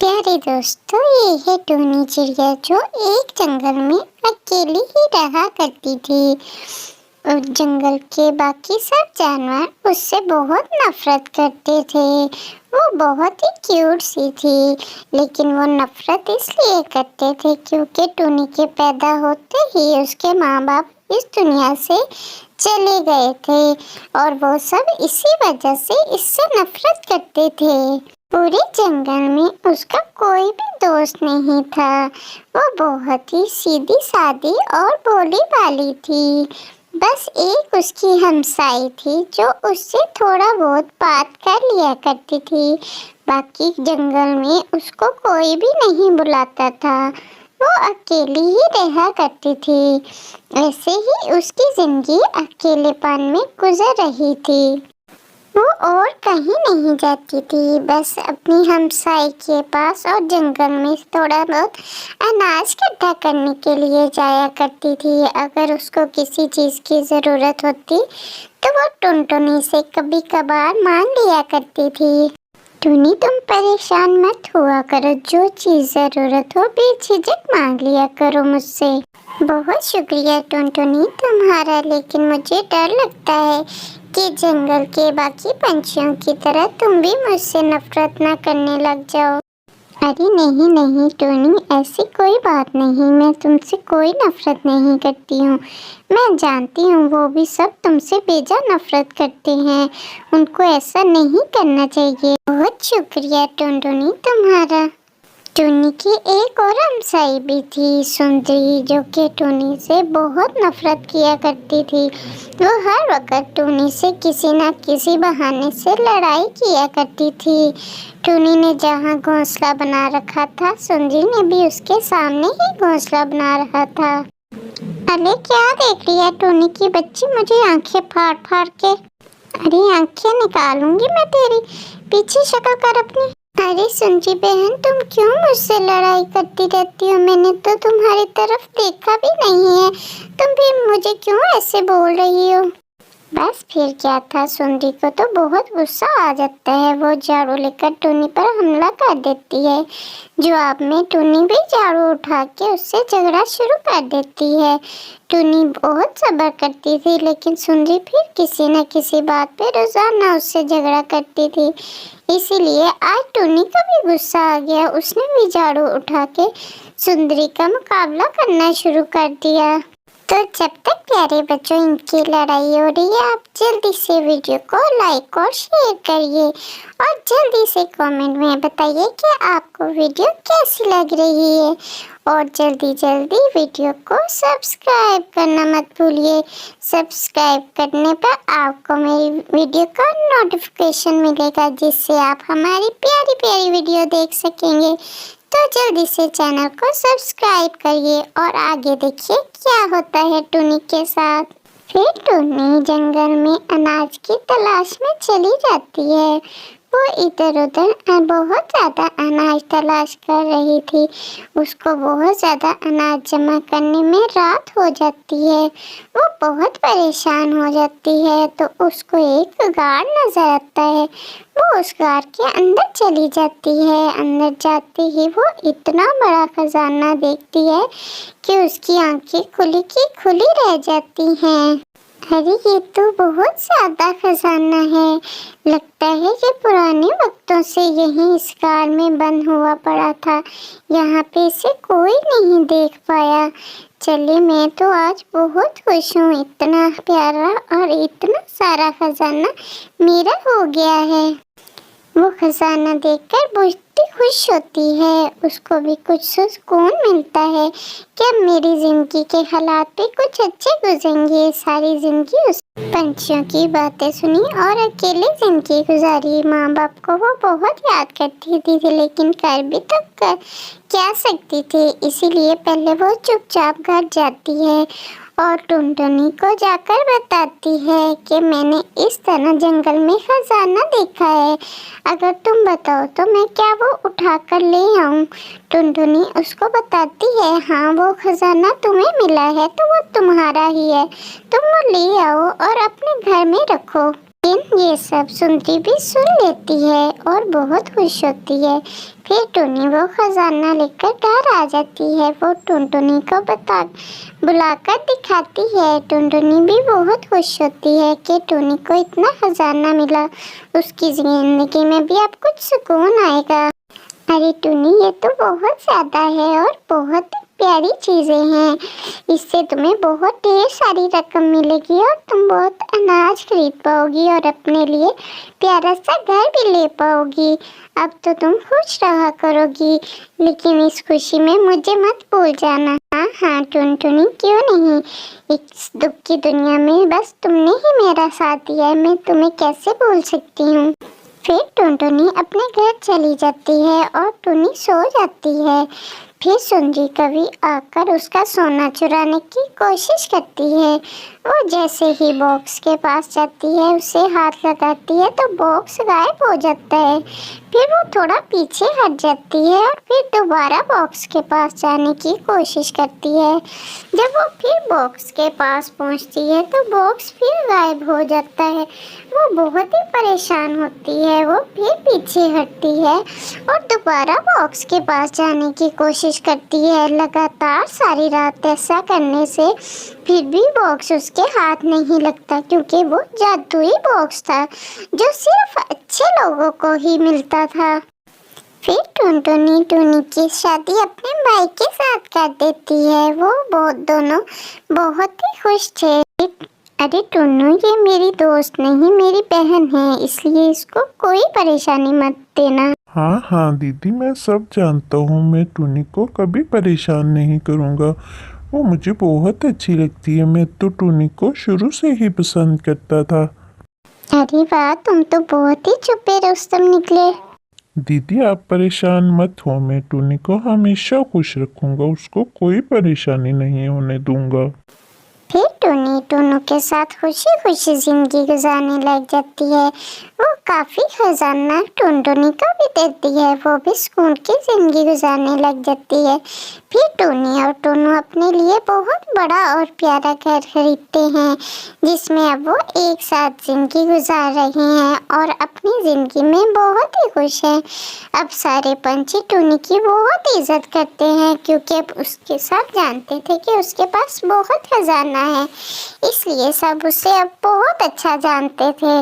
प्यारे दोस्तों, ये है टूनी चिड़िया जो एक जंगल में अकेली ही रहा करती थी। उस जंगल के बाकी सब जानवर उससे बहुत नफरत करते थे। वो बहुत ही क्यूट सी थी, लेकिन वो नफरत इसलिए करते थे क्योंकि टूनी के पैदा होते ही उसके माँ बाप इस दुनिया से चले गए थे और वो सब इसी वजह से इससे नफरत करते थे। पूरे जंगल में उसका कोई भी दोस्त नहीं था। वो बहुत ही सीधी सादी और भोली भाली थी। बस एक उसकी हमसाई थी जो उससे थोड़ा बहुत बात कर लिया करती थी। बाकी जंगल में उसको कोई भी नहीं बुलाता था। वो अकेली ही रहा करती थी। ऐसे ही उसकी जिंदगी अकेलेपन में गुजर रही थी। वो और कहीं नहीं जाती थी, बस अपनी हमसाई के पास और जंगल में थोड़ा बहुत अनाज इकट्ठा करने के लिए जाया करती थी। अगर उसको किसी चीज़ की ज़रूरत होती तो वो टुनटुनी से कभी कभार मांग लिया करती थी। टुनी, तुम परेशान मत हुआ करो, जो चीज़ ज़रूरत हो बेझिझक मांग लिया करो मुझसे। बहुत शुक्रिया टुनटुनी तुम्हारा, लेकिन मुझे डर लगता है कि जंगल के बाकी पंछियों की तरह तुम भी मुझसे नफरत न करने लग जाओ। अरे नहीं नहीं टोनी, ऐसी कोई बात नहीं। मैं तुमसे कोई नफरत नहीं करती हूँ। मैं जानती हूँ वो भी सब तुमसे बेजा नफरत करते हैं। उनको ऐसा नहीं करना चाहिए। बहुत शुक्रिया टुनटुनी तुम्हारा। टोनी की एक और हमसाई भी थी, सुंदरी, जो कि टोनी से बहुत नफरत किया करती थी। वो हर वक्त टोनी से किसी न किसी बहाने से लड़ाई किया करती थी। टोनी ने जहाँ घोंसला बना रखा था, सुंदरी ने भी उसके सामने ही घोंसला बना रखा था। अरे क्या देख रही है टोनी की बच्ची, मुझे आंखें फाड़ फाड़ के। अरे आंखें निकालूंगी मैं तेरी, पीछे शक्ल कर अपनी। अरे सुंदरी बहन, तुम क्यों मुझसे लड़ाई करती रहती हो? मैंने तो तुम्हारी तरफ देखा भी नहीं है, तुम भी मुझे क्यों ऐसे बोल रही हो? बस फिर क्या था, सुंदरी को तो बहुत गुस्सा आ जाता है। वो झाड़ू लेकर टूनी पर हमला कर देती है। जवाब में टूनी भी झाड़ू उठा के उससे झगड़ा शुरू कर देती है। टूनी बहुत सब्र करती थी, लेकिन सुंदरी फिर किसी न किसी बात पे रोजाना उससे झगड़ा करती थी। इसीलिए आज टूनी का भी गुस्सा आ गया। उसने भी झाड़ू उठा के सुंदरी का मुकाबला करना शुरू कर दिया। तो जब तक प्यारे बच्चों इनकी लड़ाई हो रही है, आप जल्दी से वीडियो को लाइक और शेयर करिए और जल्दी से कमेंट में बताइए कि आपको वीडियो कैसी लग रही है। और जल्दी जल्दी वीडियो को सब्सक्राइब करना मत भूलिए। सब्सक्राइब करने पर आपको मेरी वीडियो का नोटिफिकेशन मिलेगा, जिससे आप हमारी प्यारी प्यारी वीडियो देख सकेंगे। तो जल्दी से चैनल को सब्सक्राइब करिए और आगे देखिए क्या होता है टूनी के साथ। फिर टूनी जंगल में अनाज की तलाश में चली जाती है। वो इधर उधर बहुत ज़्यादा अनाज तलाश कर रही थी। उसको बहुत ज़्यादा अनाज जमा करने में रात हो जाती है। वो बहुत परेशान हो जाती है, तो उसको एक गाड़ नज़र आता है। वो उस गाड़ के अंदर चली जाती है। अंदर जाते ही वो इतना बड़ा खजाना देखती है कि उसकी आंखें खुली की खुली रह जाती हैं। अरे ये तो बहुत ज़्यादा खजाना है। लगता है कि पुराने वक्तों से यही इस कार में बंद हुआ पड़ा था। यहाँ पे इसे कोई नहीं देख पाया। चलिए, मैं तो आज बहुत खुश हूँ। इतना प्यारा और इतना सारा खजाना मेरा हो गया है। वो खजाना देखकर बहुत खुश होती है। उसको भी कुछ सुकून मिलता है कि अब मेरी जिंदगी के हालात पे कुछ अच्छे गुजरेंगे। सारी जिंदगी उस पंछियों की बातें सुनी और अकेले जिंदगी गुजारी। माँ बाप को वो बहुत याद करती थी, लेकिन कर भी तो क्या सकती थी। इसीलिए पहले वो चुपचाप घर जाती है और टुनटुनी को जाकर बताती है कि मैंने इस तरह जंगल में खजाना देखा है। अगर तुम बताओ तो मैं क्या वो उठा कर ले आऊँ? टुनटुनी उसको बताती है, हाँ वो खजाना तुम्हें मिला है तो वो तुम्हारा ही है। तुम वो ले आओ और अपने घर में रखो। लेकिन ये सब सुनती भी सुन लेती है और बहुत खुश होती है। फिर टुनी वो खजाना लेकर घर आ जाती है। वो टुनटुनी को बुलाकर दिखाती है। टुनटुनी भी बहुत खुश होती है कि टुनी को इतना खजाना मिला। उसकी जिंदगी में भी अब कुछ सुकून आएगा। अरे टुनी, ये तो बहुत ज़्यादा है और बहुत प्यारी चीज़ें हैं। इससे तुम्हें बहुत ढेर सारी रकम मिलेगी और तुम बहुत अनाज खरीद पाओगी और अपने लिए प्यारा सा घर भी ले पाओगी। अब तो तुम खुश रहा करोगी, लेकिन इस खुशी में मुझे मत भूल जाना। हाँ हाँ टुनटुनी, क्यों नहीं। इस दुख की दुनिया में बस तुमने ही मेरा साथ दिया है, मैं तुम्हें कैसे भूल सकती हूँ। फिर टुनटुनी अपने घर चली जाती है और टुनी सो जाती है। फिर सुंदरी कवि आकर उसका सोना चुराने की कोशिश करती है। वो जैसे ही बॉक्स के पास जाती है, उसे हाथ लगाती है तो बॉक्स गायब हो जाता है। फिर वो थोड़ा पीछे हट जाती है और फिर दोबारा बॉक्स के पास जाने की कोशिश करती है। जब वो फिर बॉक्स के पास पहुंचती है तो बॉक्स फिर गायब हो जाता है। वो बहुत ही परेशान होती है। वो फिर पीछे हटती है और दोबारा बॉक्स के पास जाने की कोशिश करती है। लगातार सारी रात ऐसा करने से फिर भी बॉक्स उसके हाथ नहीं लगता, क्योंकि वो जादुई बॉक्स था जो सिर्फ अच्छे लोगों को ही मिलता था। फिर टुनटुनी टुनी की शादी अपने भाई के साथ कर देती है। वो दोनों बहुत ही खुश थे। अरे टुन्नू, ये मेरी दोस्त नहीं, मेरी बहन है, इसलिए इसको कोई परेशानी मत देना। हाँ हाँ दीदी, मैं सब जानता हूँ। मैं टुनी को कभी परेशान नहीं करूँगा। वो मुझे बहुत अच्छी लगती है। मैं तो टुनी को शुरू से ही पसंद करता था। अरे वाह, तुम तो बहुत ही छुपे रुस्तम निकले। दीदी आप परेशान मत हो, मैं टुनी को हमेशा खुश रखूँगा। उसको कोई परेशानी नहीं होने दूँगा। फिर टुनी टुन्नू के साथ खुशी खुशी जिंदगी गुजारने लग जाती है। वो काफी खजाना टुनटुनी को भी देती है। वो भी सुकून की जिंदगी गुजारने लग जाती है। फिर टुनी और टुन्नू अपने लिए बहुत बड़ा और प्यारा घर खरीदते हैं, जिसमें अब वो एक साथ जिंदगी गुजार रहे हैं और अपनी जिंदगी में बहुत ही खुश हैं। अब सारे पंछी टुनी की बहुत इज्जत करते हैं, क्योंकि अब उसके सब जानते थे कि उसके पास बहुत खजाना है, इसलिए सब उसे अब बहुत अच्छा जानते थे।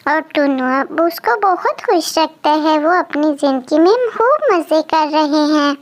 और टुन्नू अब उसको बहुत खुश रखता है। वो अपनी जिंदगी में खूब मज़े कर रहे हैं।